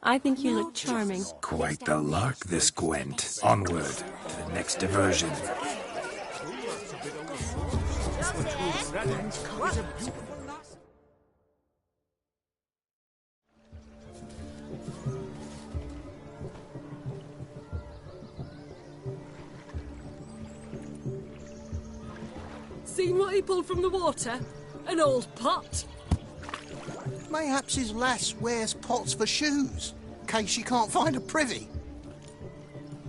I think you look charming. Quite the lark, this Gwent. Onward to the next diversion. Seen what he pulled from the water? An old pot. Mayhaps his lass wears pots for shoes, in case she can't find a privy.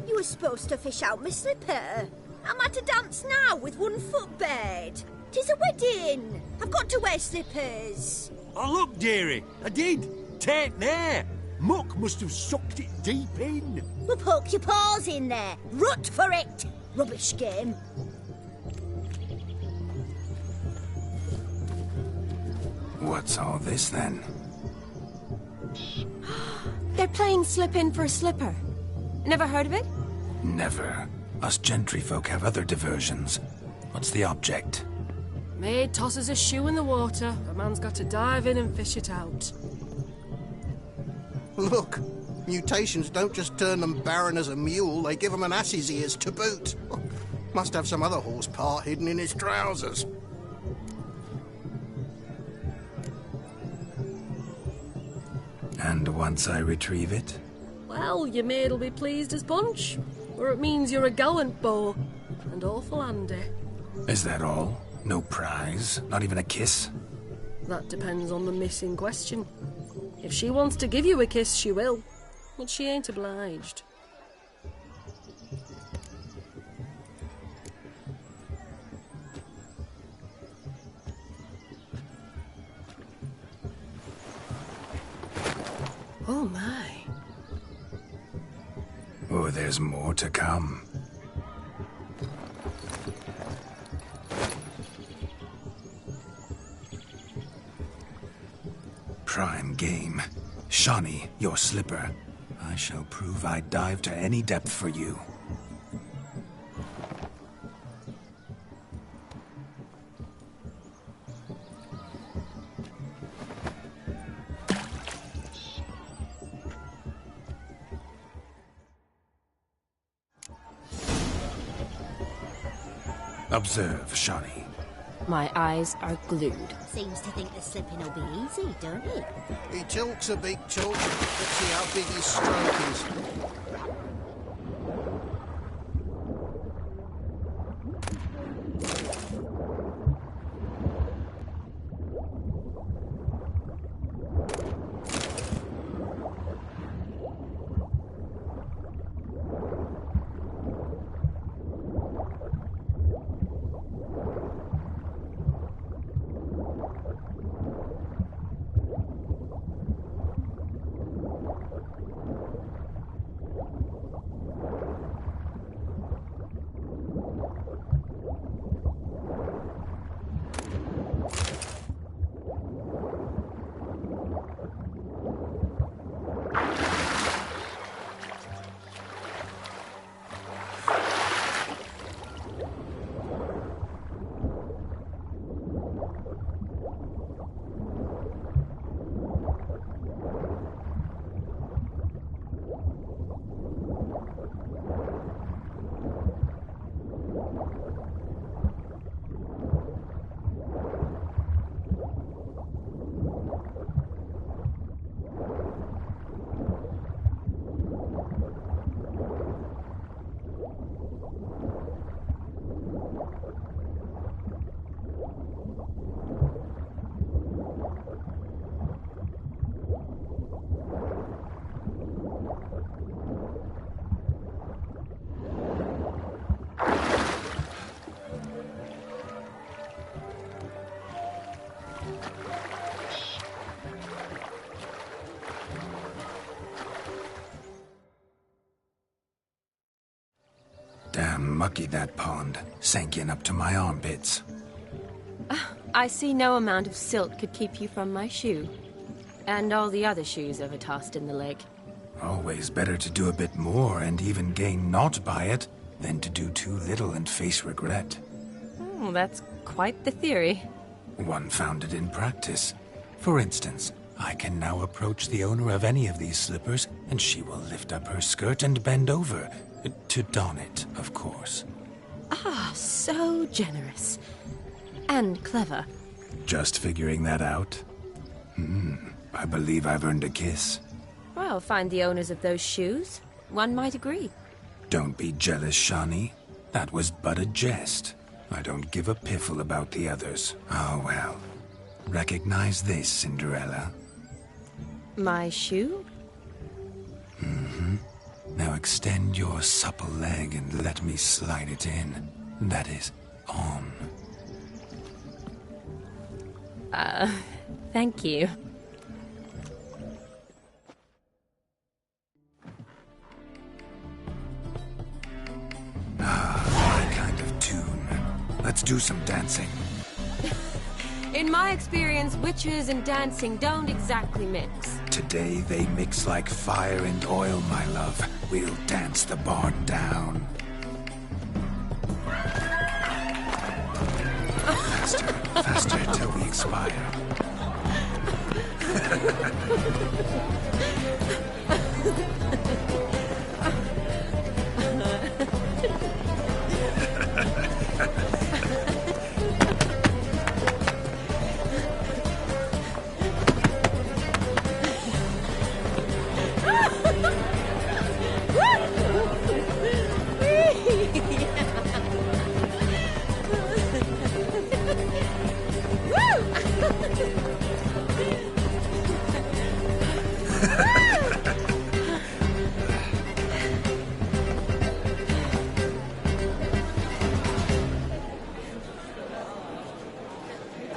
You were supposed to fish out my slipper. I'm at a dance now with one foot bared. 'Tis a wedding. I've got to wear slippers. Oh, look, dearie, I did. Take there. Muck must have sucked it deep in. Well, poke your paws in there. Rut for it. Rubbish game. What's all this, then? They're playing slip-in for a slipper. Never heard of it? Never. Us gentry folk have other diversions. What's the object? Maid tosses a shoe in the water. A man's got to dive in and fish it out. Look, mutations don't just turn them barren as a mule, they give them an ass's ears to boot. Must have some other horse part hidden in his trousers. And once I retrieve it? Well, your maid'll be pleased as punch. Or it means you're a gallant beau. And awful handy. Is that all? No prize? Not even a kiss? That depends on the miss in question. If she wants to give you a kiss, she will. But she ain't obliged. Oh, my. Oh, there's more to come. Prime game. Shawnee, your slipper. I shall prove I'd dive to any depth for you. Observe, Shawnee. My eyes are glued. Seems to think the slipping will be easy, don't he? He talks a big talk. Let's see how big his stroke is. Damn mucky, that pond. Sank in up to my armpits. I see no amount of silt could keep you from my shoe. And all the other shoes ever tossed in the lake. Always better to do a bit more and even gain naught by it than to do too little and face regret. Oh, that's quite the theory. One founded in practice. For instance, I can now approach the owner of any of these slippers, and she will lift up her skirt and bend over. To don it, of course. Ah, so generous. And clever. Just figuring that out? I believe I've earned a kiss. Well, find the owners of those shoes. One might agree. Don't be jealous, Shani. That was but a jest. I don't give a piffle about the others. Oh, well. Recognize this, Cinderella. My shoe? Now extend your supple leg and let me slide it in. That is, on. Thank you. My kind of tune. Let's do some dancing. In my experience, witches and dancing don't exactly mix. Today they mix like fire and oil, my love. We'll dance the barn down. Faster, faster till we expire.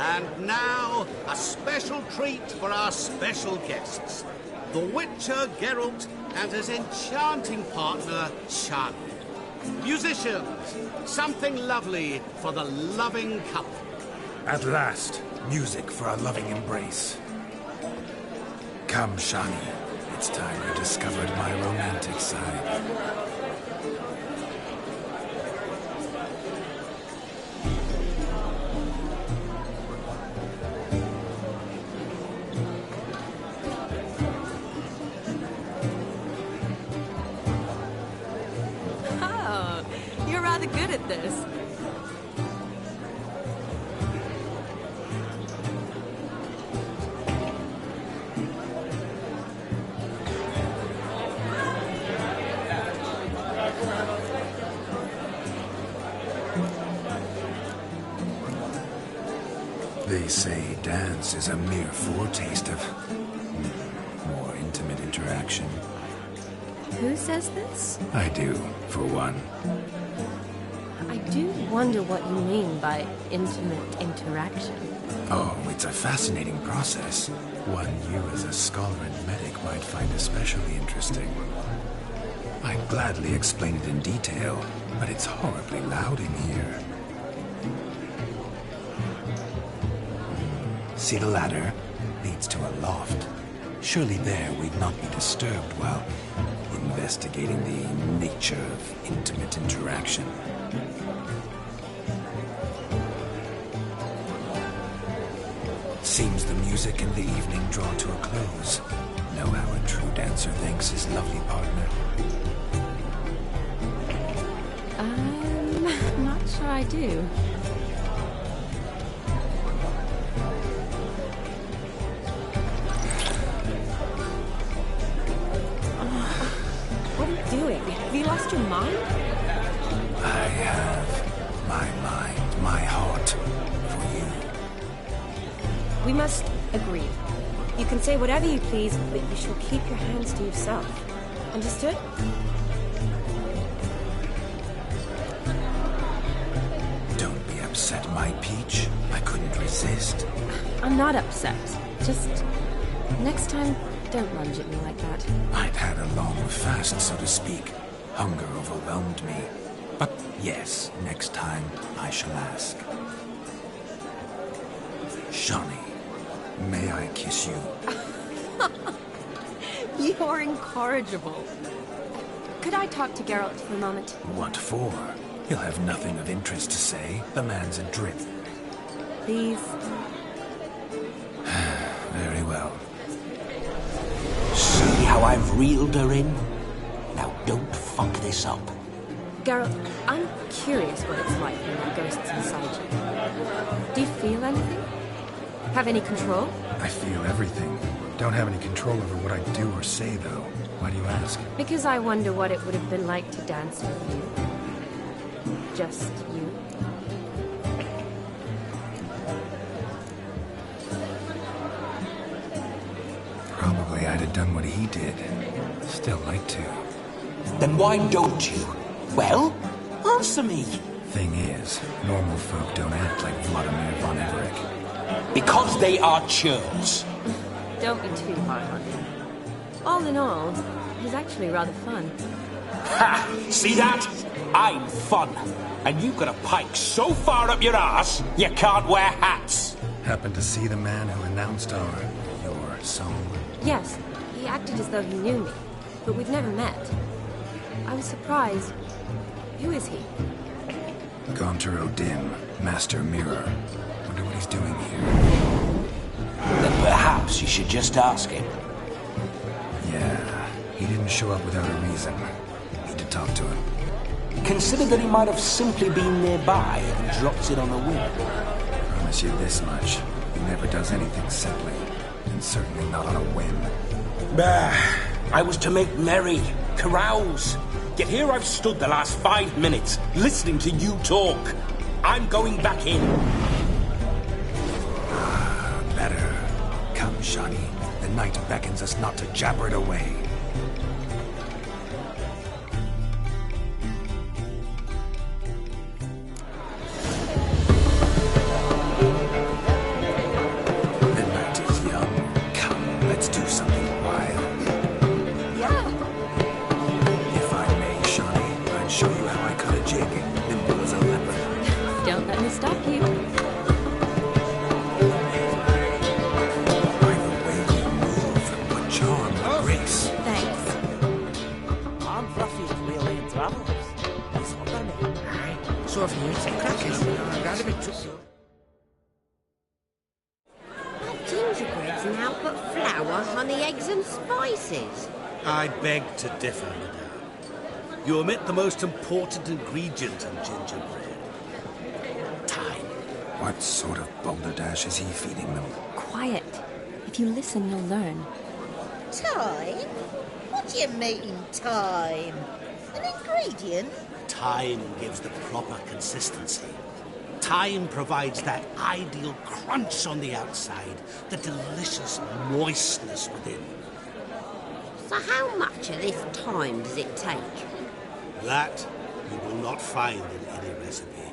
And now, a special treat for our special guests. The Witcher Geralt and his enchanting partner, Shani. Musicians, something lovely for the loving couple. At last, music for a loving embrace. Come, Shani. It's time you discovered my romantic side. Oh, you're rather good at this. They say dance is a mere foretaste of more intimate interaction. Who says this? I do, for one. I do wonder what you mean by intimate interaction. Oh, it's a fascinating process. One you as a scholar and medic might find especially interesting. I'd gladly explain it in detail, but it's horribly loud in here. See the ladder? Leads to a loft. Surely there we'd not be disturbed while investigating the nature of intimate interaction. Seems the music and the evening draw to a close. Know how a true dancer thanks his lovely partner. I'm not sure I do. What are you doing? Have you lost your mind? I have my mind, my heart for you. We must agree. You can say whatever you please, but you shall keep your hands to yourself. Understood? Don't be upset, my peach. I couldn't resist. I'm not upset. Just next time, don't lunge at me like that. I'd had a long fast, so to speak. Hunger overwhelmed me. But yes, next time I shall ask. Shani, may I kiss you? You're incorrigible. Could I talk to Geralt for a moment? What for? He'll have nothing of interest to say. The man's adrift. Please. Very well. See how I've reeled her in? Now don't fuck this up. Geralt, I'm curious what it's like when the ghost's inside you. Do you feel anything? Have any control? I feel everything. Don't have any control over what I do or say, though. Why do you ask? Because I wonder what it would have been like to dance with you. Just you. Probably I'd have done what he did. Still like to. Then why don't you? Well, answer me. Thing is, normal folk don't act like Vladimir von Everec. Because they are churls. Don't be too hard on him. All in all, he's actually rather fun. Ha! See that? I'm fun. And you've got a pike so far up your ass, you can't wear hats. Happened to see the man who announced your song? Yes, he acted as though he knew me, but we've never met. I was surprised. Who is he? Gaunter O'Dim, Master Mirror. Wonder what he's doing here. Then perhaps you should just ask him. Yeah, he didn't show up without a reason. Need to talk to him. Consider that he might have simply been nearby and dropped it on a whim. Promise you this much. He never does anything simply. And certainly not on a whim. Bah! I was to make merry, carouse. Yet here I've stood the last 5 minutes, listening to you talk. I'm going back in. Better. Come, Shani. The night beckons us not to jabber it away. The night is young. Come, let's do something wild. Yeah. If I may, Shani, I'd show you how I cut a jig, nimble as a leopard. Don't let me stop you. By the way you move, what charm, what grace. Thanks. I'm Fluffy's really in travellers. He's hot on me. Aye, so I've made some crackers. I'm glad of it took you. That gingerbread's now got flour, honey, eggs and spices. I beg to differ, madame. You omit the most important ingredient in gingerbread. Time. What sort of balderdash is he feeding them? Quiet. If you listen, you'll learn. Time? What do you mean, time? An ingredient? Time gives the proper consistency. Time provides that ideal crunch on the outside, the delicious moistness within. So how much of this time does it take? That you will not find in any recipe.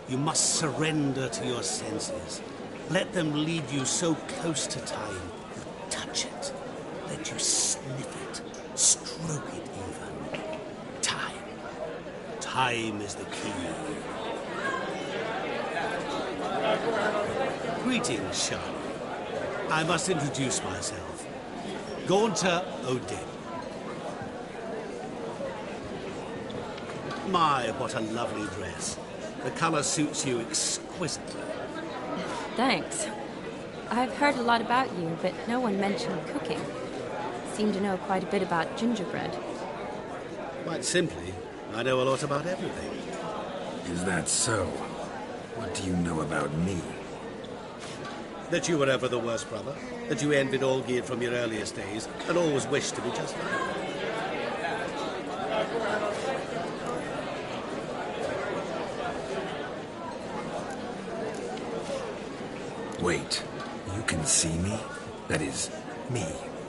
You must surrender to your senses. Let them lead you so close to time. You touch it. Let you sniff it. Stroke it even. Time. Time is the key. Greetings, Charlotte. I must introduce myself. Gaunter O'Dim. My, what a lovely dress. The colour suits you exquisitely. Thanks. I've heard a lot about you, but no one mentioned cooking. Seem to know quite a bit about gingerbread. Quite simply, I know a lot about everything. Is that so? What do you know about me? That you were ever the worst brother, that you envied Olgierd from your earliest days, and always wished to be just like him. Wait, you can see me? That is, me,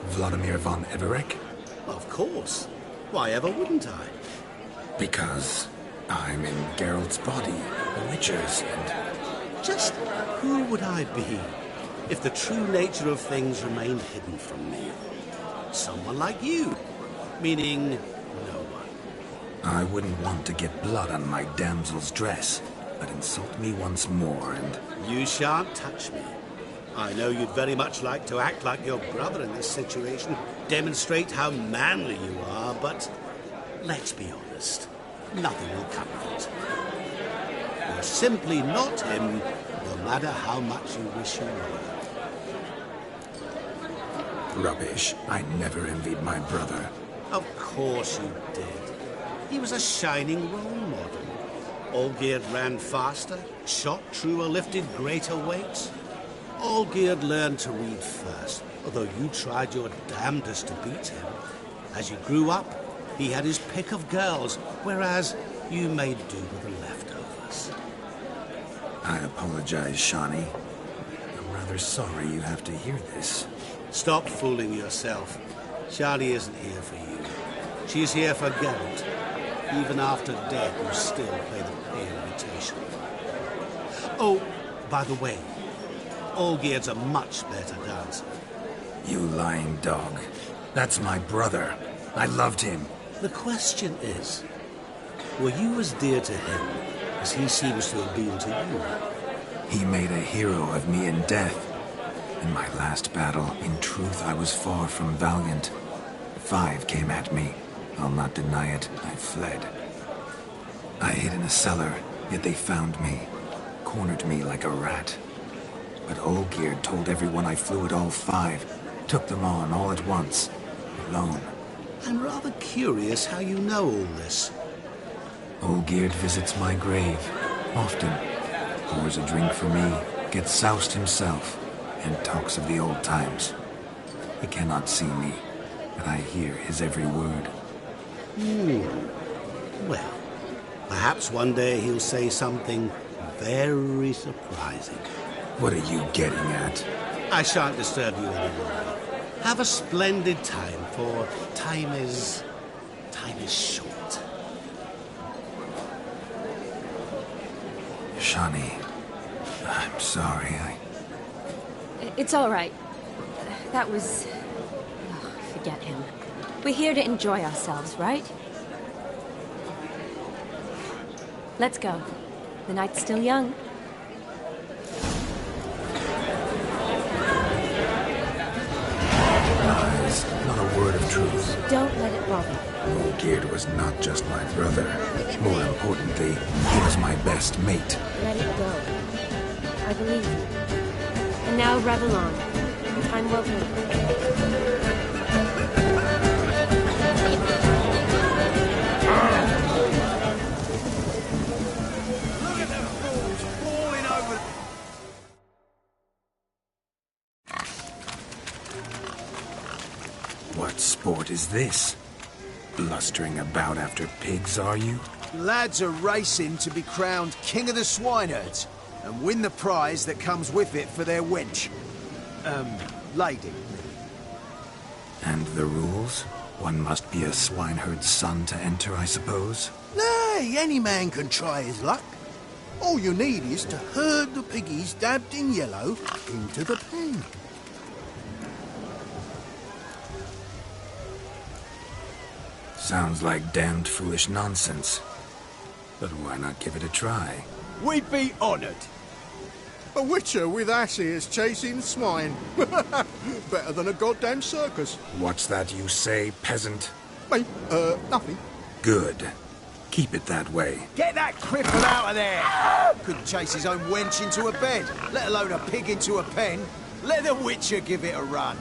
Vladimir von Everec? Of course. Why ever wouldn't I? Because I'm in Geralt's body, the Witcher's, and... Just who would I be if the true nature of things remained hidden from me? Someone like you. Meaning, no one. I wouldn't want to get blood on my damsel's dress, but insult me once more and... You shan't touch me. I know you'd very much like to act like your brother in this situation, demonstrate how manly you are, but let's be honest, nothing will come of it. You're simply not him, no matter how much you wish you were. Rubbish. I never envied my brother. Of course you did. He was a shining role model. Olgierd ran faster, shot truer, lifted greater weights. Olgierd learned to read first, although you tried your damnedest to beat him. As you grew up, he had his pick of girls, whereas you made do with the leftovers. I apologize, Shawnee. I'm rather sorry you have to hear this. Stop fooling yourself. Shani isn't here for you. She's here for Geralt. Even after death, you still play the pale imitation. Oh, by the way, Olgierd's a much better dancer. You lying dog. That's my brother. I loved him. The question is, were you as dear to him as he seems to have been to you? He made a hero of me in death. In my last battle, in truth, I was far from valiant. 5 came at me. I'll not deny it, I fled. I hid in a cellar, yet they found me, cornered me like a rat. But Olgierd told everyone I flew at all 5, took them on all at once, alone. I'm rather curious how you know all this. Olgierd visits my grave, often. Pours a drink for me, gets soused himself, and talks of the old times. He cannot see me, but I hear his every word. Well, perhaps one day he'll say something very surprising. What are you getting at? I shan't disturb you anymore. Have a splendid time, for time is short. Shawnee, I'm sorry, It's all right. That was... Oh, forget him. We're here to enjoy ourselves, right? Let's go. The night's still young. Lies, not a word of truth. Don't let it bother you. Olgierd was not just my brother. More importantly, he was my best mate. Let it go. I believe you. And now revel on. Time well taken. What sport is this? Blustering about after pigs, are you? Lads are racing to be crowned King of the Swineherds and win the prize that comes with it for their wench. Lady. And the rules? One must be a swineherd's son to enter, I suppose? Nay, any man can try his luck. All you need is to herd the piggies dabbed in yellow into the pen. Sounds like damned foolish nonsense. But why not give it a try? We'd be honoured. A witcher with asses chasing swine. Better than a goddamn circus. What's that you say, peasant? Hey, nothing. Good. Keep it that way. Get that cripple out of there! Couldn't chase his own wench into a bed, let alone a pig into a pen. Let the witcher give it a run.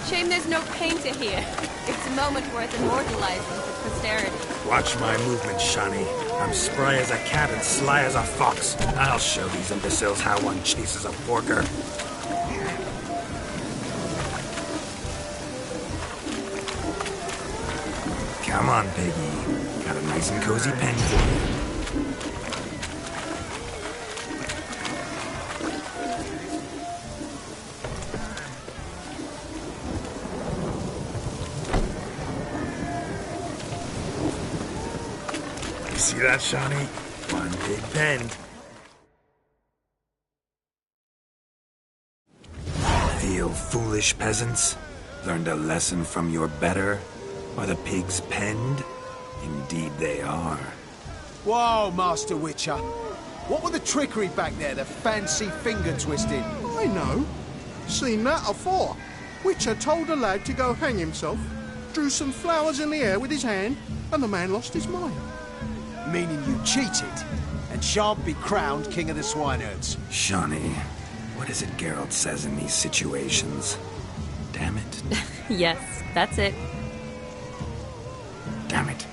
Shame there's no painter here. It's a moment worth immortalizing for posterity. Watch my movements, Shawnee. I'm spry as a cat and sly as a fox. I'll show these imbeciles how one chases a porker. Come on, piggy. Got a nice and cozy pen for you. See that, Shawnee? One big pen. Feel foolish, peasants? Learned a lesson from your better? Are the pigs penned? Indeed they are. Whoa, Master Witcher. What were the trickery back there, the fancy finger twisting? I know. Seen that afore. Witcher told a lad to go hang himself. strew some flowers in the air with his hand, and the man lost his mind. Meaning you cheated, and shan't be crowned king of the swineherds. Shawnee, what is it Geralt says in these situations? Damn it. Yes, that's it. Damn it.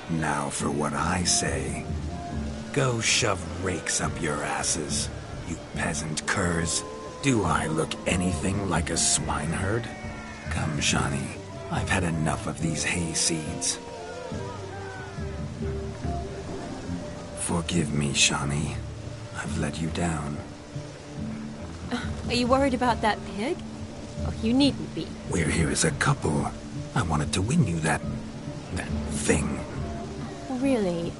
Now for what I say. Go shove rakes up your asses, you peasant curs. Do I look anything like a swineherd? Come, Shawnee. I've had enough of these hay seeds. Forgive me, Shawnee. I've let you down. Are you worried about that pig? Oh, you needn't be. We're here as a couple. I wanted to win you that thing. Really?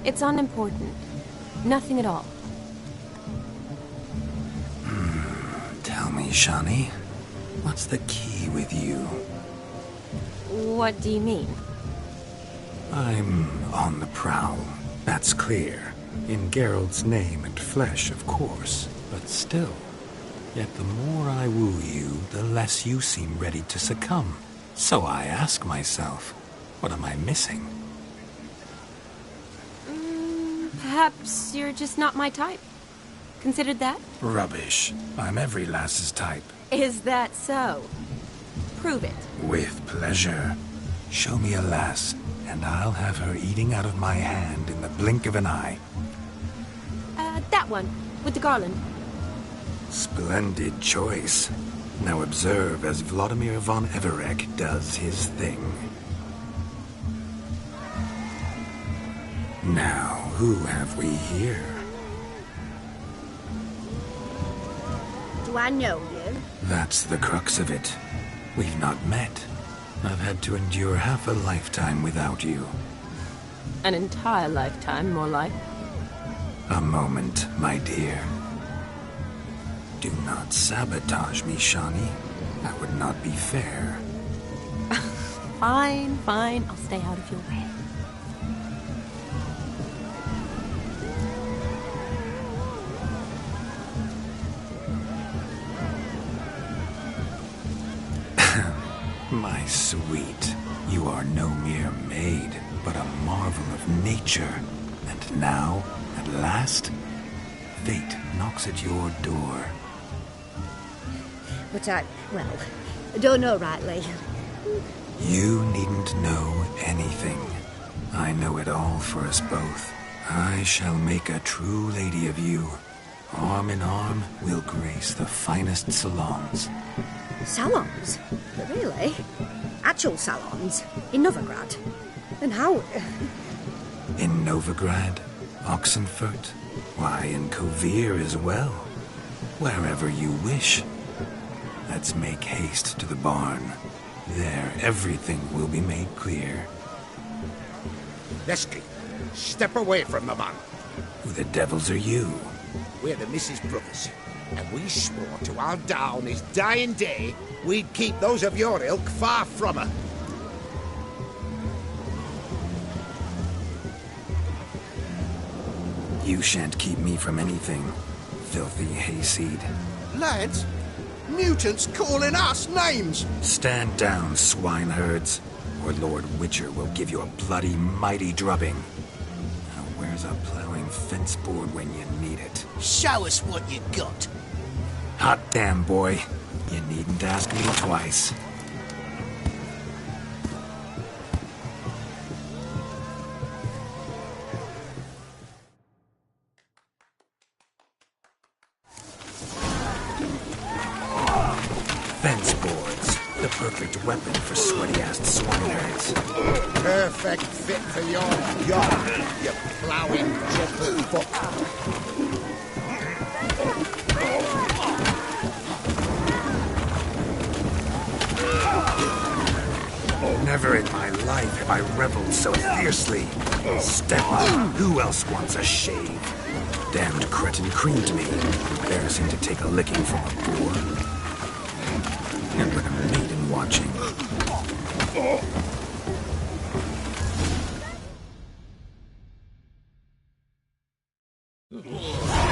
It's unimportant. Nothing at all. Tell me, Shawnee, what's the key with you? What do you mean? I'm on the prowl. That's clear. In Geralt's name and flesh, of course. But still. Yet the more I woo you, the less you seem ready to succumb. So I ask myself, what am I missing? Perhaps you're just not my type. Considered that? Rubbish. I'm every lass's type. Is that so? Prove it. With pleasure. Show me a lass, and I'll have her eating out of my hand in the blink of an eye. That one, with the garland. Splendid choice. Now observe as Vladimir von Everek does his thing. Now, who have we here? Do I know you? That's the crux of it. We've not met. I've had to endure half a lifetime without you. An entire lifetime, more like. A moment, my dear. Do not sabotage me, Shawnee. That would not be fair. Fine, fine. I'll stay out of your way. My sweet, you are no mere maid, but a marvel of nature. And now, at last, fate knocks at your door. But I don't know rightly. You needn't know anything. I know it all for us both. I shall make a true lady of you. Arm in arm, we'll grace the finest salons. Salons? Really? Actual salons? In Novigrad? And how? In Novigrad, Oxenfurt, why, in Kovir as well. Wherever you wish. Let's make haste to the barn. There, everything will be made clear. Leslie, step away from the man. Who the devils are you? We're the Mrs. Brothers, and we swore to our down his dying day we'd keep those of your ilk far from her. You shan't keep me from anything, filthy hayseed. Lads, mutants calling us names! Stand down, swineherds, or Lord Witcher will give you a bloody mighty drubbing. Now where's a plowing fence board when you need it? Show us what you got. Hot damn, boy. You needn't ask me twice. Fence boards. The perfect weapon for sweaty-assed swineherds. Perfect fit for your yard, you ploughing gentle foot. Never in my life have I reveled so fiercely. Step up. Who else wants a shave? Damned cretin creamed me. Embarrassing to take a licking from a boor. And with a maiden watching.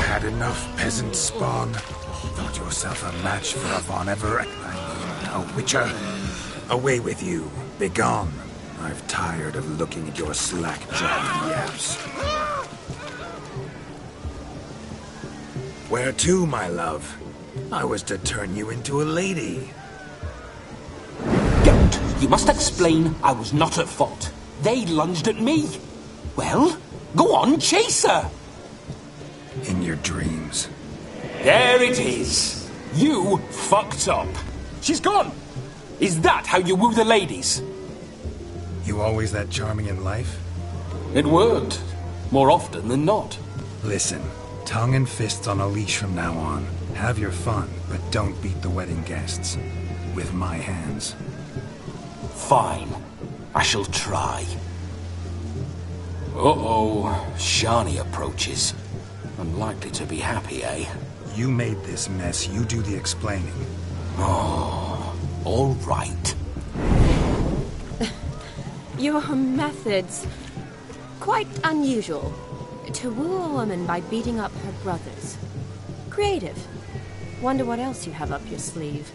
Had enough, peasant spawn. Thought yourself a match for a Von Everett. A Witcher. Away with you. Begone. I've tired of looking at your slack-jawed yaps. Where to, my love? I was to turn you into a lady. Don't. You must explain I was not at fault. They lunged at me. Well, go on, chase her. In your dreams. There it is. You fucked up. She's gone. Is that how you woo the ladies? You always that charming in life? It worked. More often than not. Listen, tongue and fists on a leash from now on. Have your fun, but don't beat the wedding guests. With my hands. Fine. I shall try. Uh-oh. Shani approaches. Unlikely to be happy, eh? You made this mess. You do the explaining. Oh, all right. Your methods... quite unusual. To woo a woman by beating up her brothers. Creative. Wonder what else you have up your sleeve.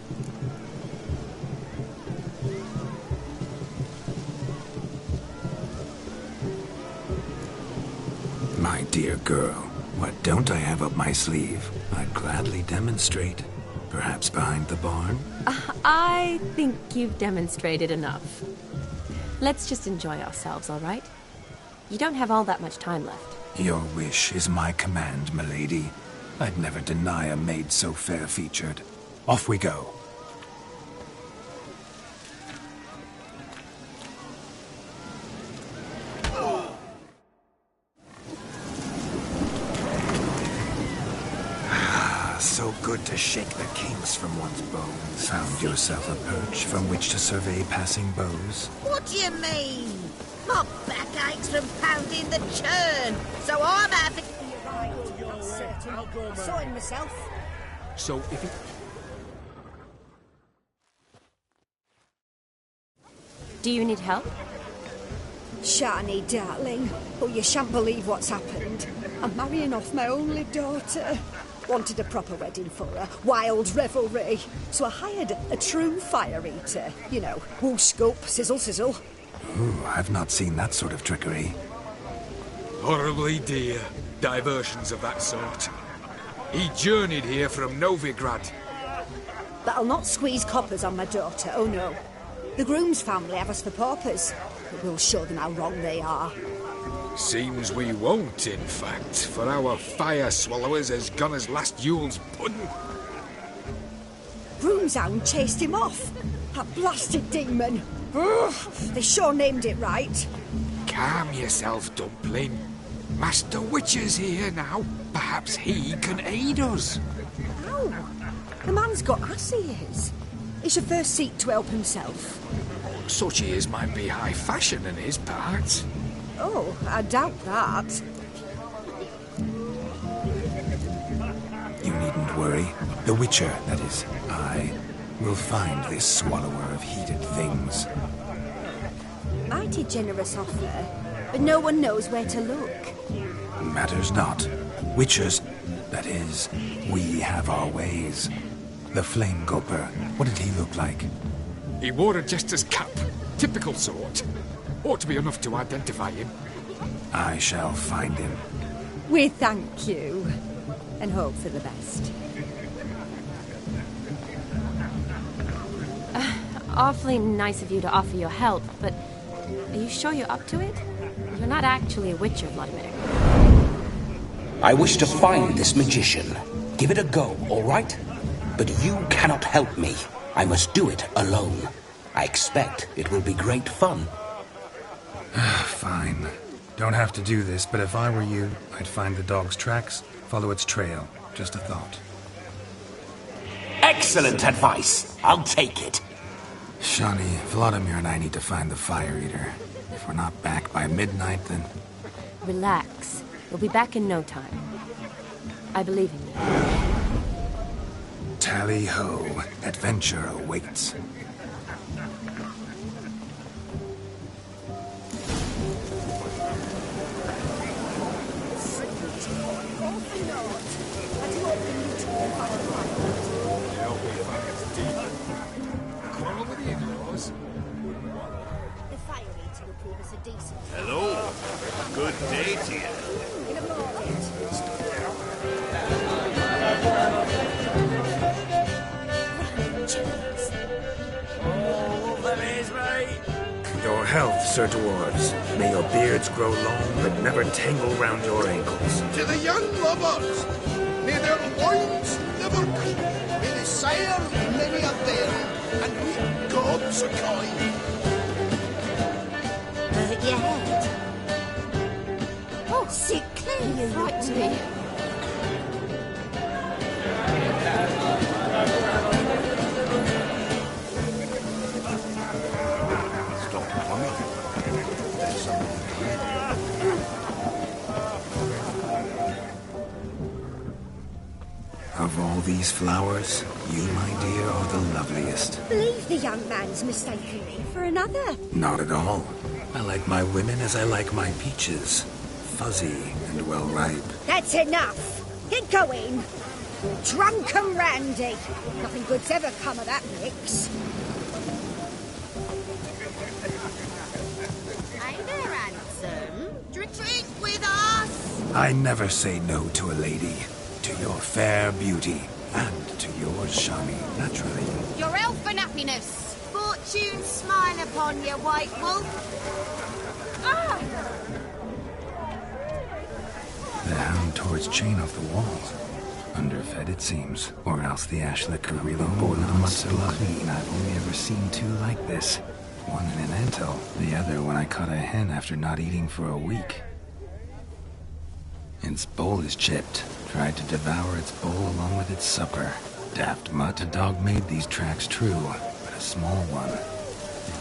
My dear girl, what don't I have up my sleeve? I'd gladly demonstrate. Perhaps behind the barn? I think you've demonstrated enough. Let's just enjoy ourselves, all right? You don't have all that much time left. Your wish is my command, milady. I'd never deny a maid so fair-featured. Off we go. So good to shake the kinks from one's bones. Found yourself a perch from which to survey passing beaux. What do you mean? My back aches from pounding the churn, so I'm having... I saw him myself. So if he... Do you need help? Shani, darling. Oh, you shan't believe what's happened. I'm marrying off my only daughter. Wanted a proper wedding for her. Wild revelry. So I hired a true fire eater. You know, whoosh, scoop, sizzle, sizzle. Ooh, I've not seen that sort of trickery. Horribly dear diversions of that sort. He journeyed here from Novigrad. But I'll not squeeze coppers on my daughter, oh no. The groom's family have us for paupers. But we'll show them how wrong they are. Seems we won't, in fact, for our fire swallowers has gone as last Yule's pudding. Groom's hound chased him off. That blasted demon. Ugh, they sure named it right. Calm yourself, Dumpling. Master Witcher's here now. Perhaps he can aid us. Ow! The man's got ass ears. He should first seek to help himself. Such ears might be high fashion in his parts. Oh, I doubt that. You needn't worry. The Witcher, that is, I, will find this swallower of heated things. Mighty generous offer, but no one knows where to look. Matters not. Witchers, that is, we have our ways. The Flame Gulper, what did he look like? He wore a jester's cap. Typical sort. Ought to be enough to identify him. I shall find him. We thank you, and hope for the best. Awfully nice of you to offer your help, but are you sure you're up to it? You're not actually a witcher, Vladimir. I wish to find this magician. Give it a go, all right? But you cannot help me. I must do it alone. I expect it will be great fun. Fine. Don't have to do this, but if I were you, I'd find the dog's tracks, follow its trail. Just a thought. Excellent advice. I'll take it. Shani, Vladimir and I need to find the fire eater. If we're not back by midnight, then... Relax. We'll be back in no time. I believe in you. Tally-ho. Adventure awaits. Quarrel with the in-laws? day to you. Your health, Sir Dwarves. May your beards grow long, but never tangle round your ankles. To the young lovers, may their loins never creep. May they sire many a bear, and meet gods a kind. Your head. Oh, sickly. You frightened me. Of all these flowers, you, my dear, are the loveliest. Believe the young man's mistaken me for another. Not at all. I like my women as I like my peaches. Fuzzy and well ripe. That's enough. Get going. Drunken Randy. Nothing good's ever come of that mix. Hey there, handsome. Retreat with us. I never say no to a lady. To your fair beauty. And to yours, Shani, naturally. Your elfin happiness. Fortune smile upon you, white wolf. The hound tore its chain off the wall. Underfed, it seems. Or else the ash liquor really boiled the mud so clean. I've only ever seen two like this. One in an anthill, the other when I caught a hen after not eating for a week. Its bowl is chipped. Tried to devour its bowl along with its supper. Daft mutt, a dog made these tracks true, but a small one.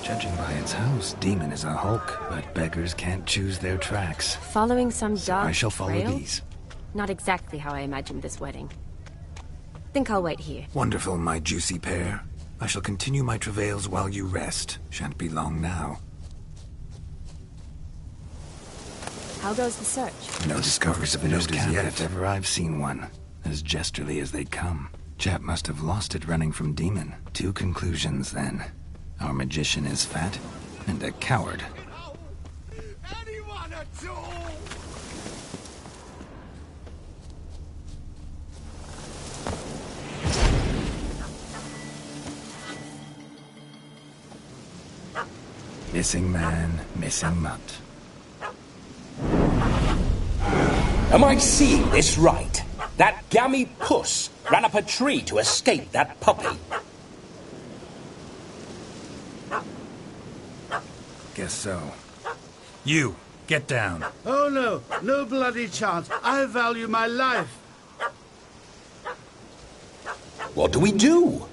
Judging by its house, Demon is a hulk, but beggars can't choose their tracks. Following some dog I shall follow trail? these. Not exactly how I imagined this wedding. Think I'll wait here. Wonderful, my juicy pair. I shall continue my travails while you rest. Shan't be long now. How goes the search? No discoveries of note as yet, if ever I've seen one. As jesterly as they come. Chap must have lost it running from Demon. Two conclusions, then. Our magician is fat, and a coward. Anyone at all? Missing man, missing mutt. Am I seeing this right? That gammy puss ran up a tree to escape that puppy. Guess so. You, get down. Oh no, no bloody chance. I value my life. What do we do?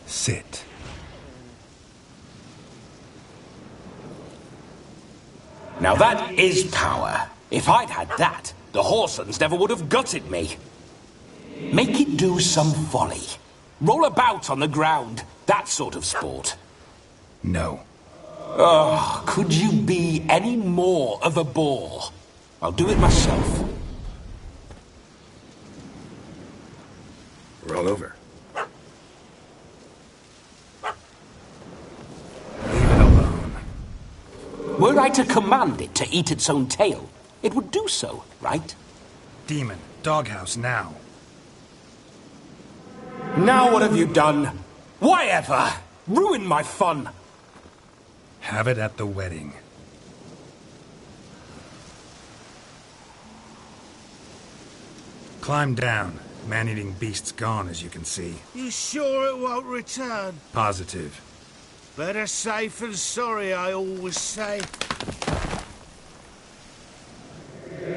Sit. Now that is power. If I'd had that, the Horsons never would have gutted me. Make it do some folly. Roll about on the ground. That sort of sport. No. Oh, could you be any more of a bore? I'll do it myself. Roll over. Were I to command it to eat its own tail, it would do so, right? Demon, doghouse now. Now what have you done? Why ever? Ruin my fun. Have it at the wedding. Climb down. Man-eating beast's gone, as you can see. You sure it won't return? Positive. Better safe than sorry, I always say.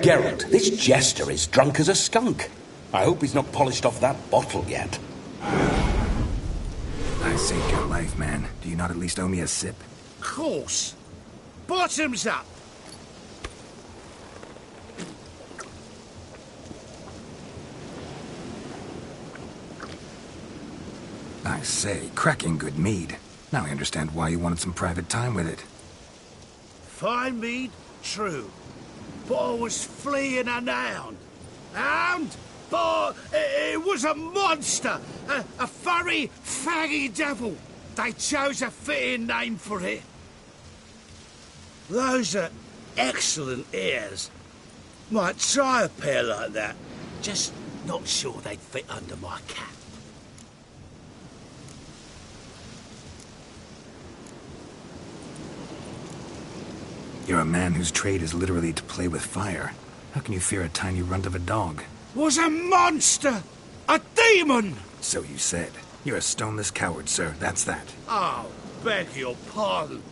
Geralt, this jester is drunk as a skunk. I hope he's not polished off that bottle yet. I saved your life, man. Do you not at least owe me a sip? Course. Bottoms up. I say, cracking good mead. Now I understand why you wanted some private time with it. Fine mead, true. But I was fleeing a hound. Hound? but it was a monster. A furry, faggy devil. They chose a fitting name for it. Those are excellent ears. Might try a pair like that. Just not sure they'd fit under my cap. You're a man whose trade is literally to play with fire. How can you fear a tiny runt of a dog? Was a monster! A demon! So you said. You're a stoneless coward, sir. That's that. Oh, beg your pardon.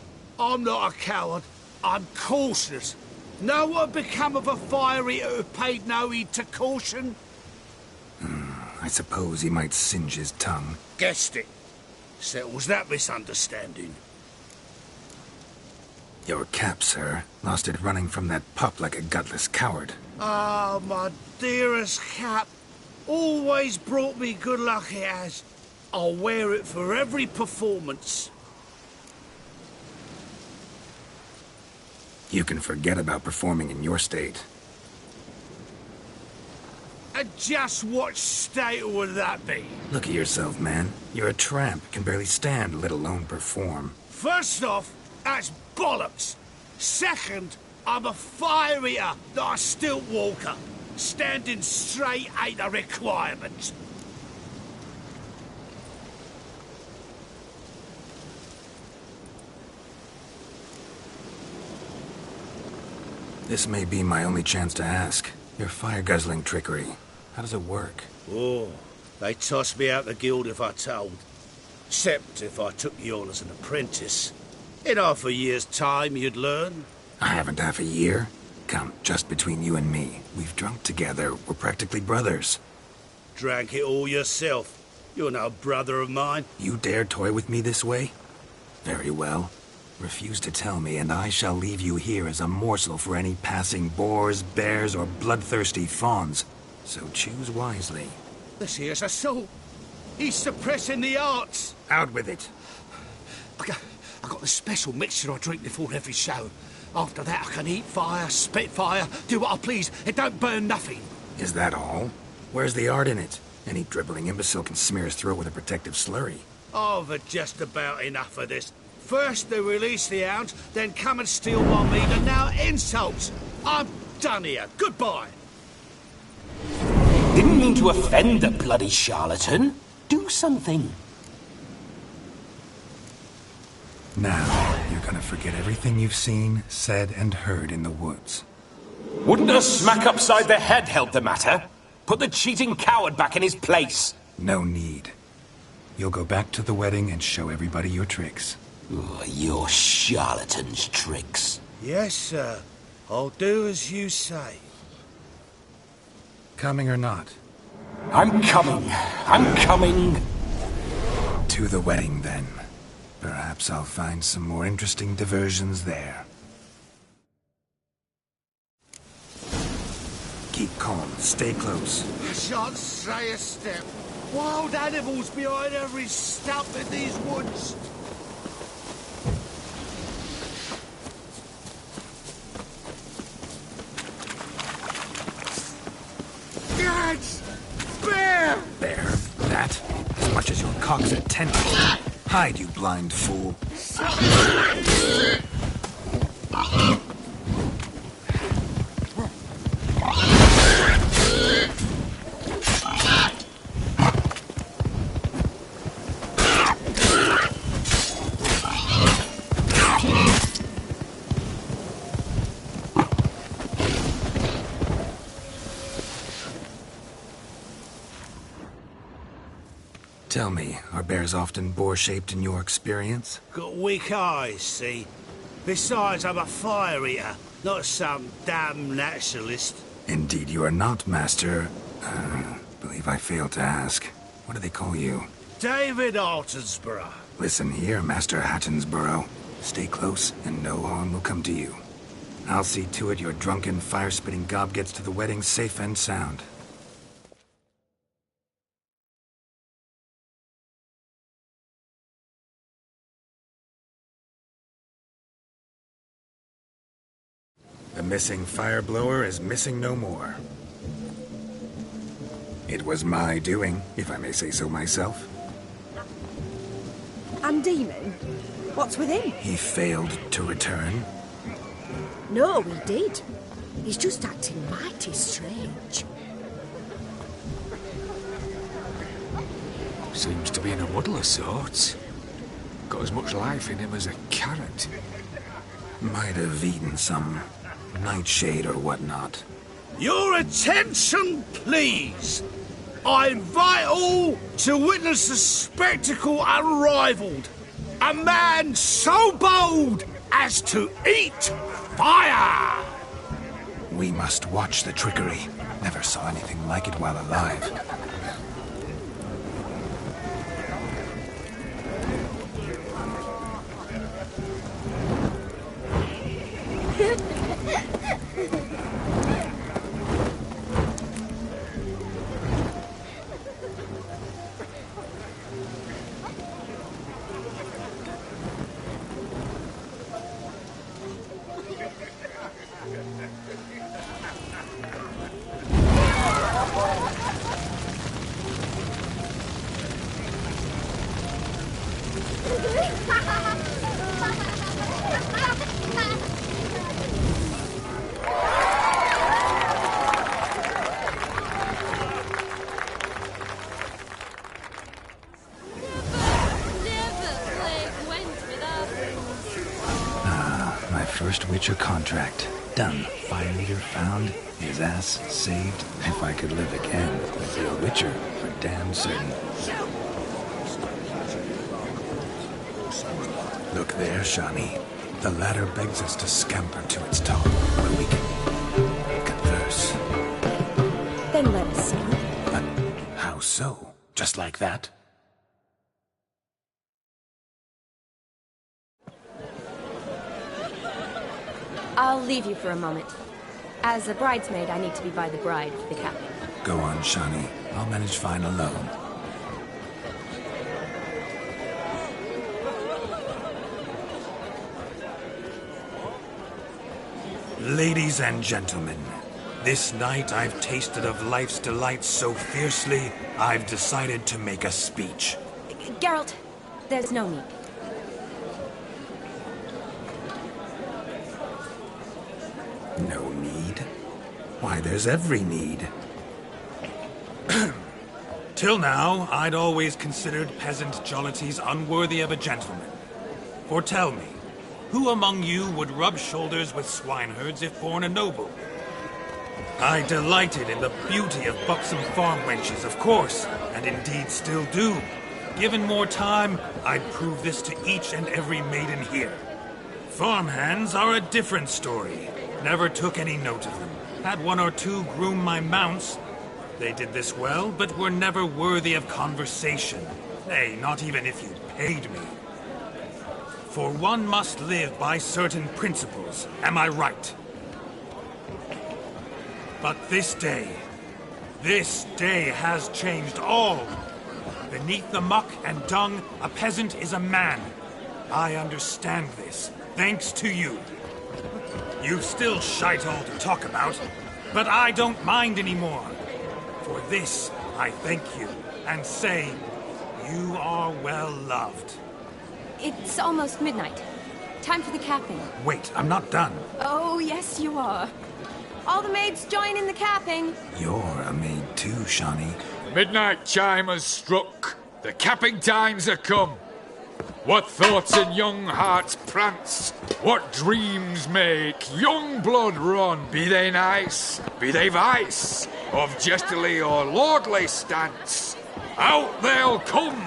I'm not a coward. I'm cautious. Know what become of a fire eater who paid no heed to caution? I suppose he might singe his tongue. Guessed it. Settles that misunderstanding. Your cap, sir. Lost it running from that pup like a gutless coward. Ah, my dearest cap. Always brought me good luck it has. I'll wear it for every performance. You can forget about performing in your state. And just what state would that be? Look at yourself, man. You're a tramp, can barely stand, let alone perform. First off, that's bollocks. Second, I'm a fire eater, not a stilt walker. Standing straight ain't a requirement. This may be my only chance to ask. Your fire-guzzling trickery, how does it work? Oh, they toss me out the guild if I told. Except if I took you on as an apprentice. In half a year's time, you'd learn. I haven't half a year. Come, just between you and me. We've drunk together. We're practically brothers. Drank it all yourself. You're no brother of mine. You dare toy with me this way? Very well. Refuse to tell me, and I shall leave you here as a morsel for any passing boars, bears, or bloodthirsty fawns. So choose wisely. This here's assault. He's suppressing the arts. Out with it. I got the special mixture I drink before every show. After that, I can eat fire, spit fire, do what I please. It don't burn nothing. Is that all? Where's the art in it? Any dribbling imbecile can smear his throat with a protective slurry. I've had just about enough of this. First they release the hounds, then come and steal my meat, and now insults. I'm done here. Goodbye. Didn't mean to offend the bloody charlatan. Do something. Now, you're gonna forget everything you've seen, said, and heard in the woods. Wouldn't a smack upside the head help the matter? Put the cheating coward back in his place. No need. You'll go back to the wedding and show everybody your tricks. Your charlatan's tricks. Yes, sir. I'll do as you say. Coming or not? I'm coming. I'm coming. To the wedding, then. Perhaps I'll find some more interesting diversions there. Keep calm. Stay close. I shan't stray a step. Wild animals behind every stump in these woods. Gads! Bear! Bear? That? As much as your cock's a tentacle. Hide, you blind fool. Tell me, are bears often boar-shaped in your experience? Got weak eyes, see? Besides, I'm a fire eater, not some damn naturalist. Indeed you are not, Master. Believe I failed to ask. What do they call you? David Altonsborough. Listen here, Master Hattonsborough. Stay close, and no harm will come to you. I'll see to it your drunken, fire-spitting gob gets to the wedding safe and sound. The missing fire blower is missing no more. It was my doing, if I may say so myself. And Demon? What's with him? He failed to return. No, he did. He's just acting mighty strange. Seems to be in a muddle of sorts. Got as much life in him as a carrot. Might have eaten some nightshade or whatnot. Your attention, please. I invite all to witness a spectacle unrivaled. A man so bold as to eat fire! We must watch the trickery. Never saw anything like it while alive. First Witcher contract. Done. Fire leader found. His ass saved. If I could live again, I'd be a Witcher for damn certain. Look there, Shani. The ladder begs us to scamper to its top, where we can converse. Then let us see. But how so? Just like that? I'll leave you for a moment. As a bridesmaid, I need to be by the bride for the capping. Go on, Shani. I'll manage fine alone. Ladies and gentlemen, this night I've tasted of life's delights so fiercely, I've decided to make a speech. Geralt, there's no need. No need? Why, there's every need. Till now, I'd always considered peasant jollities unworthy of a gentleman. For tell me, who among you would rub shoulders with swineherds if born a noble? I delighted in the beauty of buxom farm wenches, of course, and indeed still do. Given more time, I'd prove this to each and every maiden here. Farmhands are a different story. Never took any note of them. Had one or two groom my mounts. They did this well, but were never worthy of conversation. Nay, not even if you paid me. For one must live by certain principles, am I right? But this day has changed all. Beneath the muck and dung, a peasant is a man. I understand this, thanks to you. You've still shite all to talk about, but I don't mind anymore. For this, I thank you, and say, you are well loved. It's almost midnight. Time for the capping. Wait, I'm not done. Oh, yes, you are. All the maids join in the capping. You're a maid too, Shani. Midnight chime has struck. The capping times are come. What thoughts in young hearts prance? What dreams make young blood run? Be they nice, be they vice, of jestily or lordly stance, out they'll come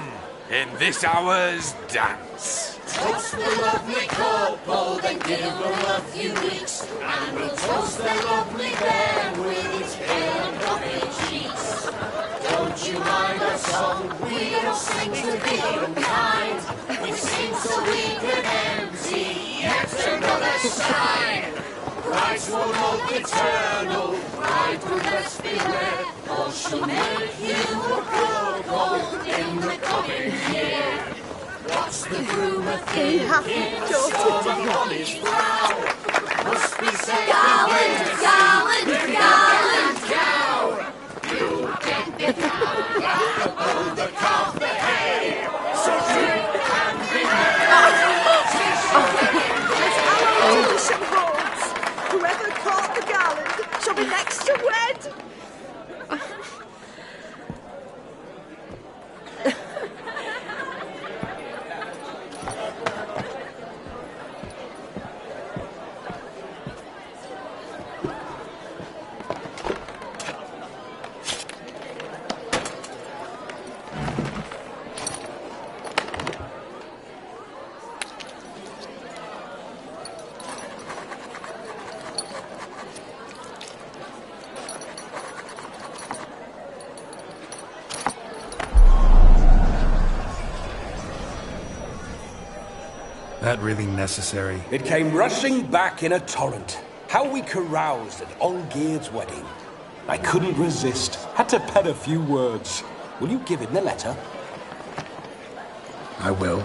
in this hour's dance. Toast the lovely couple, then give them a few weeks, and we'll toast the lovely bear with its pale and puffy cheeks. Don't you mind our song? We don't sing to be unkind. We sing so we can empty yet another side. Brides will love eternal, bride will let's beware, or she'll make you a cuckold in the coming year. What's the groom a thinking? Storm on his brow. Must be said, gallant, gallant, gallant cow. You'll get the to wed. That really necessary? It came rushing back in a torrent. How we caroused at Olgierd's wedding. I couldn't resist. Had to pen a few words. Will you give him the letter? I will.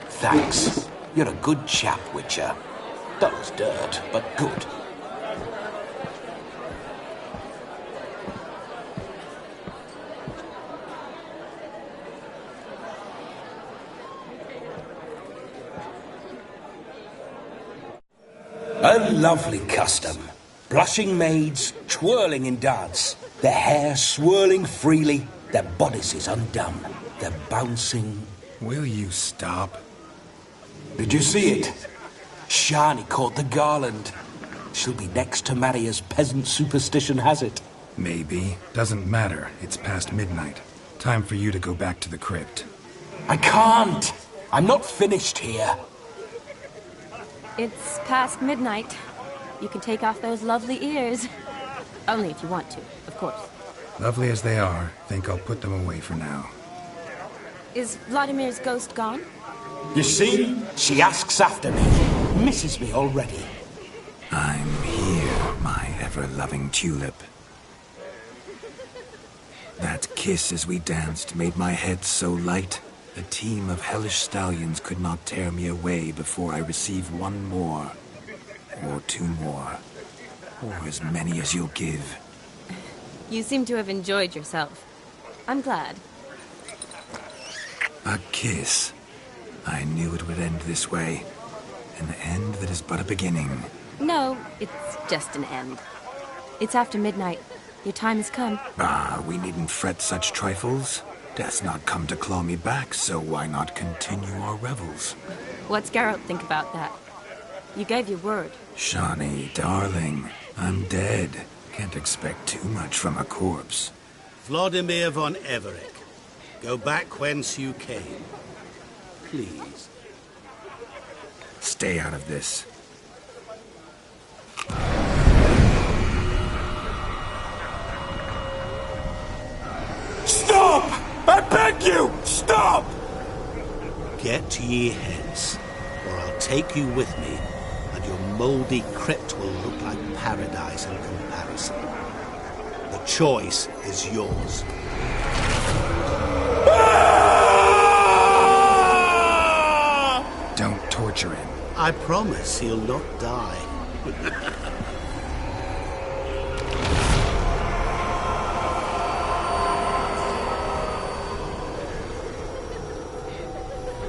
Thanks. You're a good chap, Witcher. That was dirt, but good. A lovely custom. Blushing maids, twirling in dance, their hair swirling freely, their bodices undone, their bouncing... Will you stop? Did you see it? Shani caught the garland. She'll be next to marry as peasant superstition has it. Maybe. Doesn't matter. It's past midnight. Time for you to go back to the crypt. I can't! I'm not finished here. It's past midnight. You can take off those lovely ears. Only if you want to, of course. Lovely as they are, think I'll put them away for now. Is Vladimir's ghost gone? You see? She asks after me. Misses me already. I'm here, my ever-loving tulip. That kiss as we danced made my head so light. A team of hellish stallions could not tear me away before I receive one more. Or two more. Or as many as you'll give. You seem to have enjoyed yourself. I'm glad. A kiss. I knew it would end this way. An end that is but a beginning. No, it's just an end. It's after midnight. Your time has come. Ah, we needn't fret such trifles. Death's not come to claw me back, so why not continue our revels? What's Geralt think about that? You gave your word. Shani, darling, I'm dead. Can't expect too much from a corpse. Vladimir von Everec, go back whence you came. Please. Stay out of this. Stop! I beg you! Stop! Get ye hence, or I'll take you with me, and your mouldy crypt will look like paradise in comparison. The choice is yours. Don't torture him. I promise he'll not die.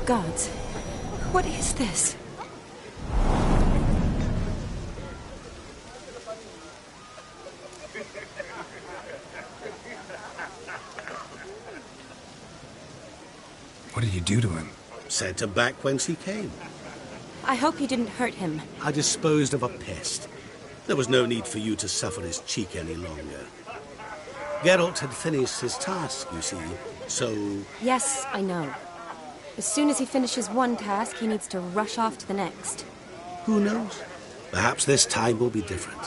Gods, what is this? What did you do to him? Sent him back whence he came. I hope you didn't hurt him. I disposed of a pest. There was no need for you to suffer his cheek any longer. Geralt had finished his task, you see, so... Yes, I know. As soon as he finishes one task, he needs to rush off to the next. Who knows? Perhaps this time will be different.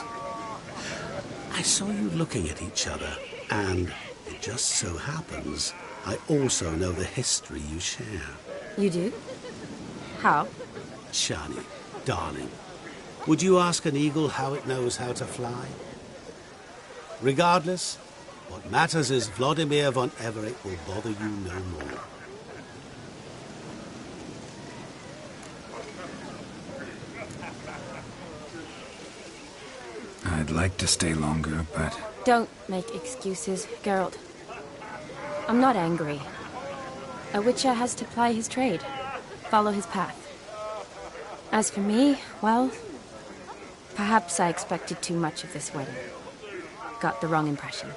I saw you looking at each other, and it just so happens I also know the history you share. You do? How? Shani, darling, would you ask an eagle how it knows how to fly? Regardless, what matters is Vladimir von Everec will bother you no more. I'd like to stay longer, but... Don't make excuses, Geralt. I'm not angry. A witcher has to ply his trade, follow his path. As for me, well, Perhaps I expected too much of this wedding. Got the wrong impression.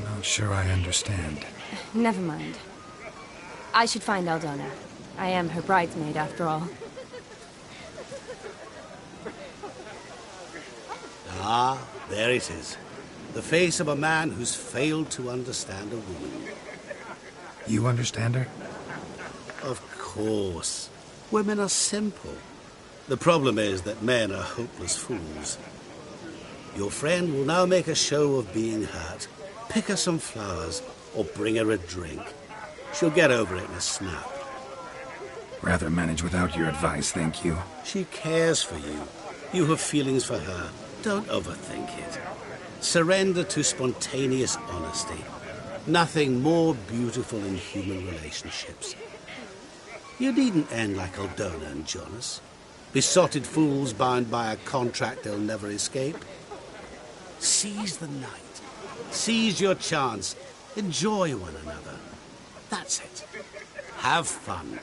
Not sure I understand. Never mind. I should find Aldona. I am her bridesmaid, after all. Ah, there it is. The face of a man who's failed to understand a woman. You understand her? Of course. Women are simple. The problem is that men are hopeless fools. Your friend will now make a show of being hurt, pick her some flowers, or bring her a drink. She'll get over it in a snap. Rather manage without your advice, thank you. She cares for you. You have feelings for her. Don't overthink it. Surrender to spontaneous honesty. Nothing more beautiful in human relationships. You needn't end like Aldona and Jonas. Besotted fools bound by a contract they'll never escape. Seize the night. Seize your chance. Enjoy one another. That's it. Have fun.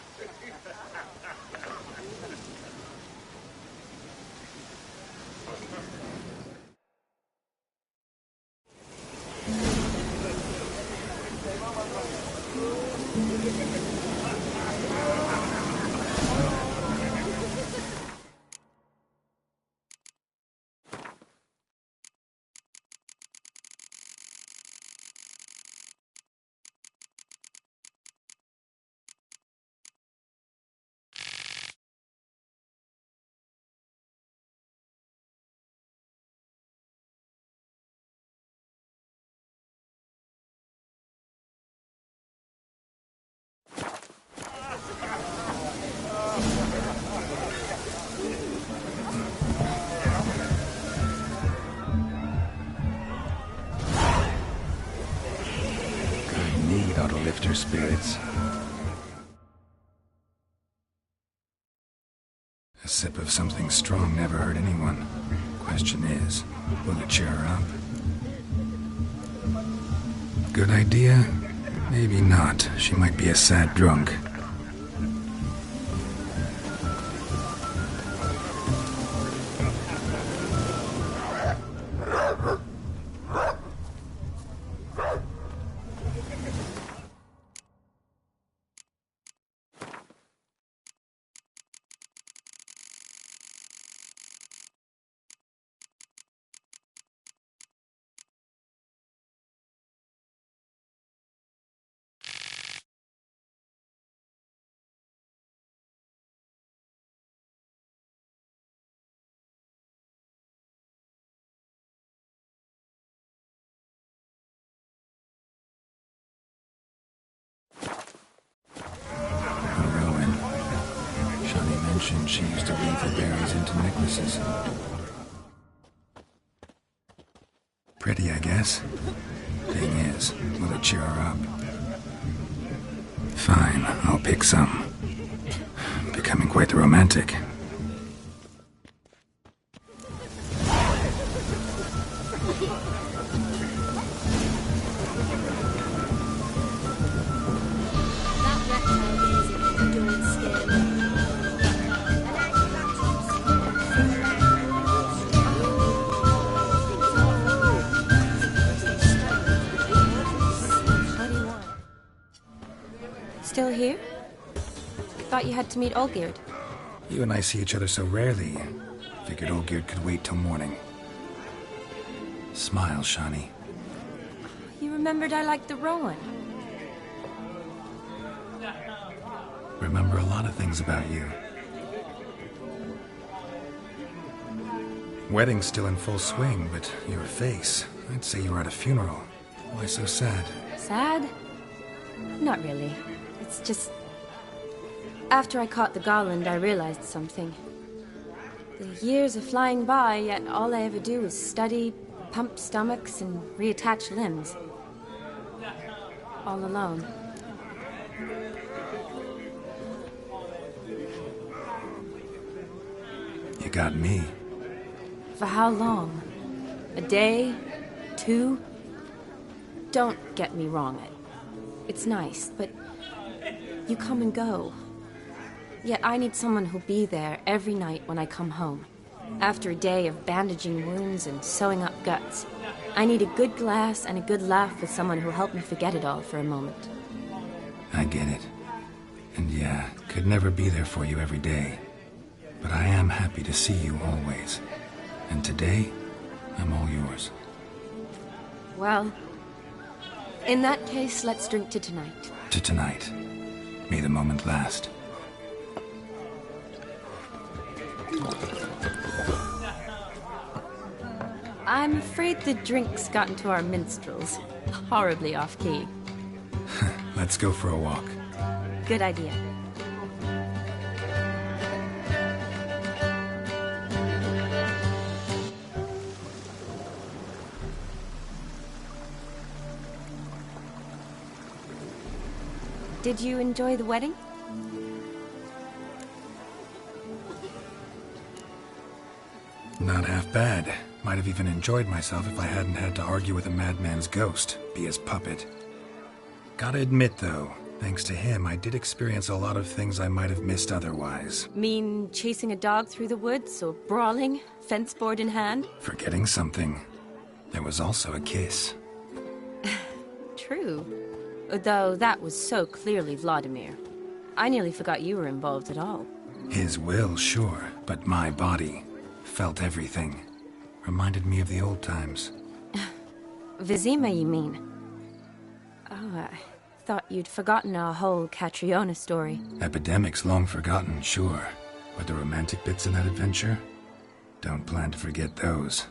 Lift her spirits. A sip of something strong never hurt anyone. Question is, will it cheer her up? Good idea? Maybe not. She might be a sad drunk. She used to weave her berries into necklaces. Pretty, I guess. Thing is, will it cheer her up? Fine, I'll pick some. Becoming quite the romantic. Still here? Thought you had to meet Olgierd. You and I see each other so rarely. Figured Olgierd could wait till morning. Smile, Shani. You remembered I liked the Rowan. Remember a lot of things about you. Wedding's still in full swing, but your face, I'd say you were at a funeral. Why so sad? Sad? Not really. It's just... After I caught the garland, I realized something. The years are flying by, yet all I ever do is study, pump stomachs, and reattach limbs. All alone. You got me. For how long? A day? 2? Don't get me wrong. It's nice, but you come and go. Yet I need someone who'll be there every night when I come home. After a day of bandaging wounds and sewing up guts, I need a good glass and a good laugh with someone who'll help me forget it all for a moment. I get it. And yeah, could never be there for you every day. But I am happy to see you always. And today, I'm all yours. Well, in that case, let's drink to tonight. To tonight. May the moment last. I'm afraid the drink's gotten to our minstrels. Horribly off-key. Let's go for a walk. Good idea. Did you enjoy the wedding? Not half bad. Might have even enjoyed myself if I hadn't had to argue with a madman's ghost, be his puppet. Gotta admit, though, thanks to him, I did experience a lot of things I might have missed otherwise. Mean chasing a dog through the woods, or brawling, fence board in hand? Forgetting something. There was also a kiss. True. Though that was so clearly Vladimir. I nearly forgot you were involved at all. His will, sure, but my body felt everything. Reminded me of the old times. Vizima, you mean? Oh, I thought you'd forgotten our whole Catriona story. Epidemics long forgotten, sure. But the romantic bits in that adventure? Don't plan to forget those.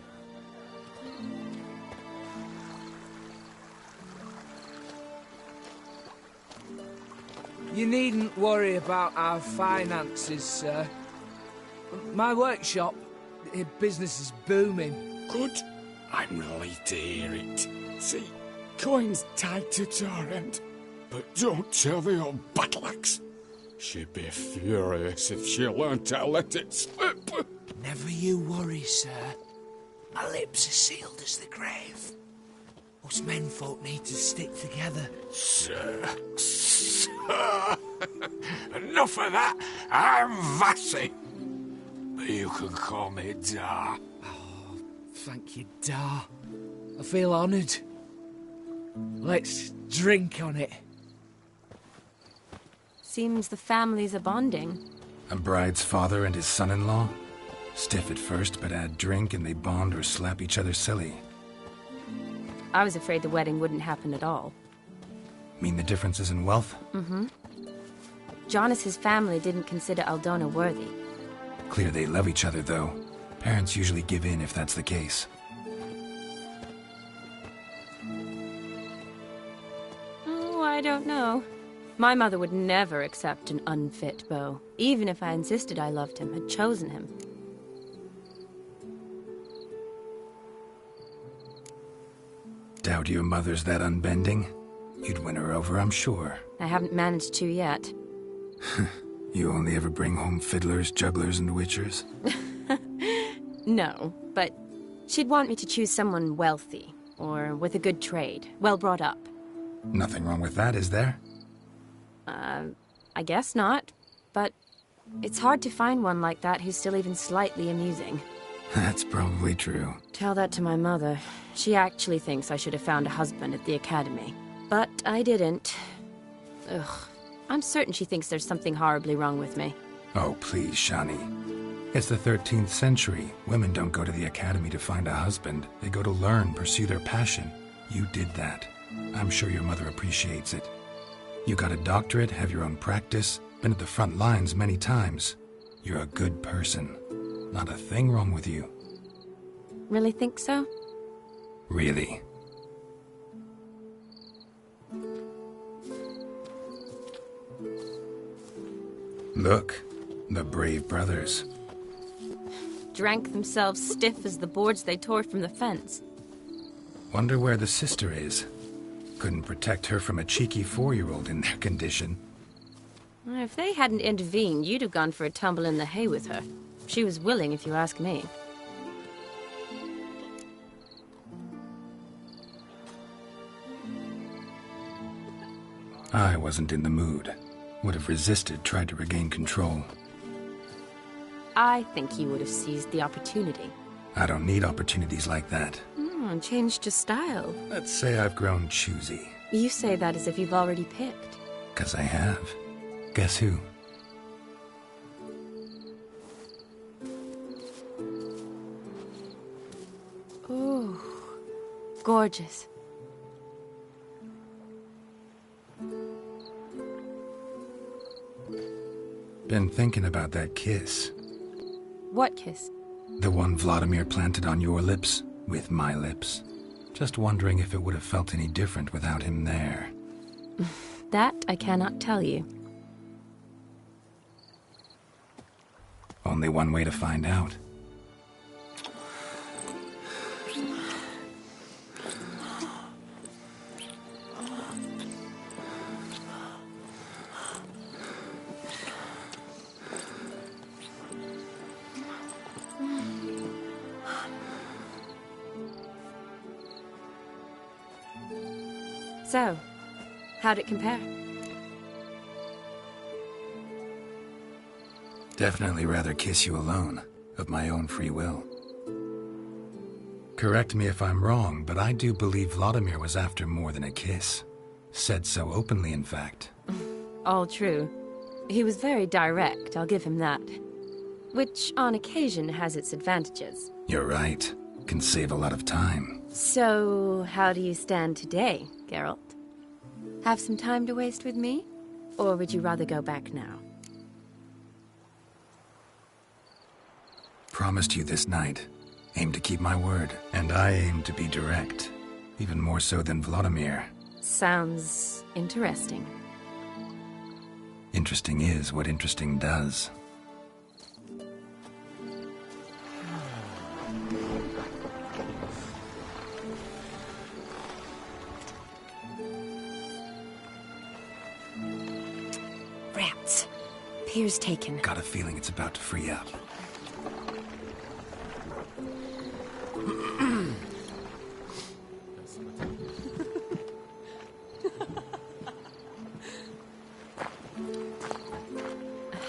You needn't worry about our finances, sir. My workshop, business is booming. Good. I'm relieved to hear it. See, coin's tied to Torrent. But don't tell the old battleaxe. She'd be furious if she learned to let it slip. Never you worry, sir. My lips are sealed as the grave. Us menfolk need to stick together. Sir. Enough of that. I'm Vassy. But you can call me Dar. Oh, thank you, Dar. I feel honoured. Let's drink on it. Seems the families are bonding. A bride's father and his son-in-law? Stiff at first, but add drink and they bond or slap each other silly. I was afraid the wedding wouldn't happen at all. Mean the differences in wealth? Mm-hmm. Jonas's family didn't consider Aldona worthy. Clear they love each other, though. Parents usually give in if that's the case. Oh, I don't know. My mother would never accept an unfit beau, even if I insisted I loved him, had chosen him. Doubt your mother's that unbending? You'd win her over, I'm sure. I haven't managed to yet. You only ever bring home fiddlers, jugglers, and witchers? No, but she'd want me to choose someone wealthy, or with a good trade, well brought up. Nothing wrong with that, is there? I guess not, but it's hard to find one like that who's still even slightly amusing. That's probably true. Tell that to my mother. She actually thinks I should have found a husband at the academy. But I didn't. Ugh. I'm certain she thinks there's something horribly wrong with me. Oh, please, Shani. It's the 13th century. Women don't go to the academy to find a husband. They go to learn, pursue their passion. You did that. I'm sure your mother appreciates it. You got a doctorate, have your own practice, been at the front lines many times. You're a good person. Not a thing wrong with you. Really think so? Really. Look, the brave brothers. Drank themselves stiff as the boards they tore from the fence. Wonder where the sister is. Couldn't protect her from a cheeky 4-year-old in their condition. If they hadn't intervened, you'd have gone for a tumble in the hay with her. She was willing, if you ask me. I wasn't in the mood. Would have resisted, tried to regain control. I think you would have seized the opportunity. I don't need opportunities like that. Changed your style. Let's say I've grown choosy. You say that as if you've already picked. 'Cause I have. Guess who? Ooh, gorgeous. Been thinking about that kiss. What kiss? The one Vladimir planted on your lips, with my lips. Just wondering if it would have felt any different without him there. That I cannot tell you. Only one way to find out. So, how'd it compare? Definitely rather kiss you alone, of my own free will. Correct me if I'm wrong, but I do believe Vladimir was after more than a kiss. Said so openly, in fact. All true. He was very direct, I'll give him that. Which, on occasion, has its advantages. You're right. Can save a lot of time. So, how do you stand today, Geralt? Have some time to waste with me? Or would you rather go back now? Promised you this night. Aim to keep my word. And I aim to be direct. Even more so than Vladimir. Sounds interesting. Interesting is what interesting does. Rats. Pier's taken. Got a feeling it's about to free up.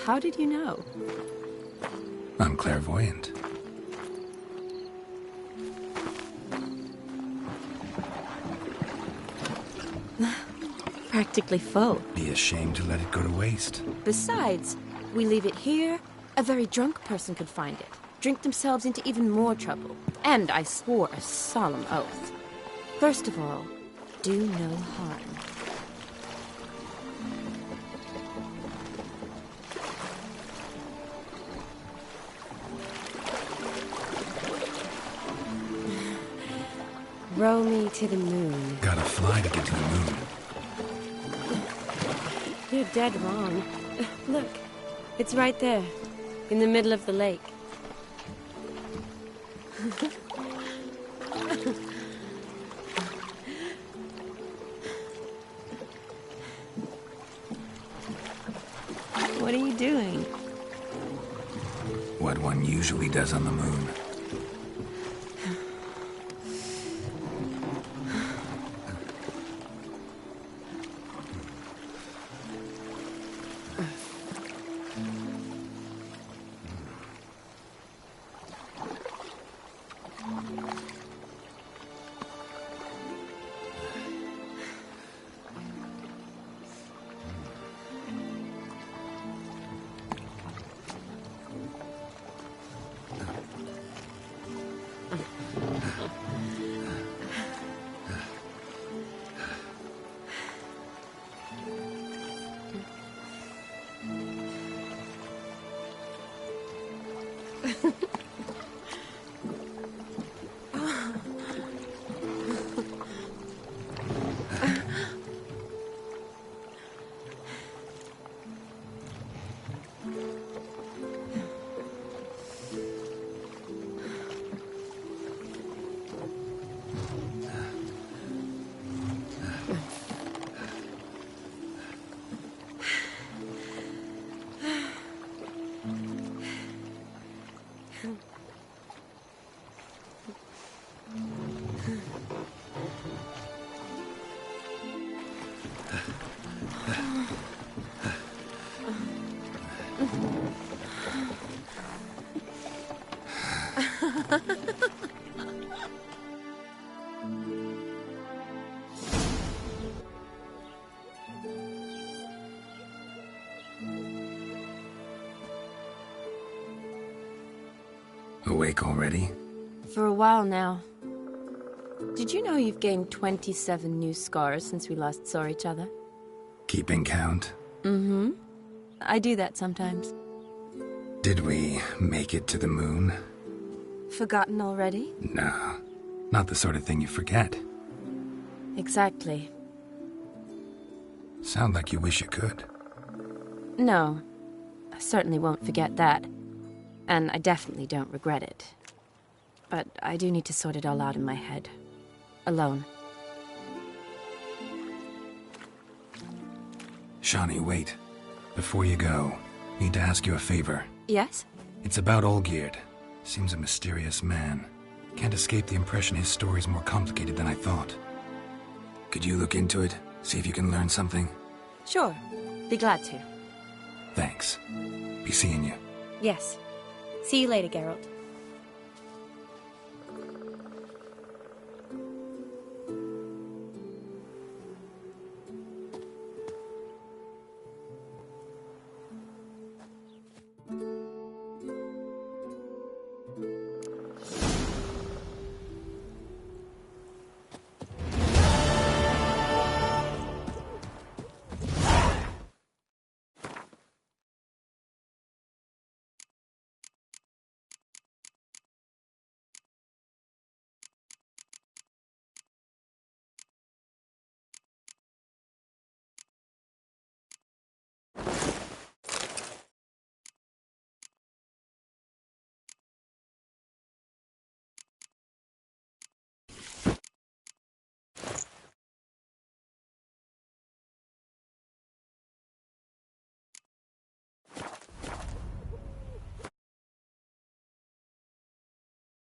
How did you know? I'm clairvoyant. Practically full. Be ashamed to let it go to waste. Besides, we leave it here, a very drunk person could find it, drink themselves into even more trouble. And I swore a solemn oath. First of all, do no harm. Row me to the moon. Gotta fly to get to the moon. You're dead wrong. Look, it's right there, in the middle of the lake. What are you doing? What one usually does on the moon. Awake already? For a while now. Did you know you've gained 27 new scars since we last saw each other? Keeping count? Mm-hmm. I do that sometimes. Did we make it to the moon? Forgotten already? No, not the sort of thing you forget. Exactly. Sound like you wish you could. No, I certainly won't forget that. And I definitely don't regret it. But I do need to sort it all out in my head. Alone. Shawnee, wait. Before you go, need to ask you a favor. Yes? It's about Olgierd. Seems a mysterious man. Can't escape the impression his story's more complicated than I thought. Could you look into it? See if you can learn something? Sure. Be glad to. Thanks. Be seeing you. Yes. See you later, Geralt.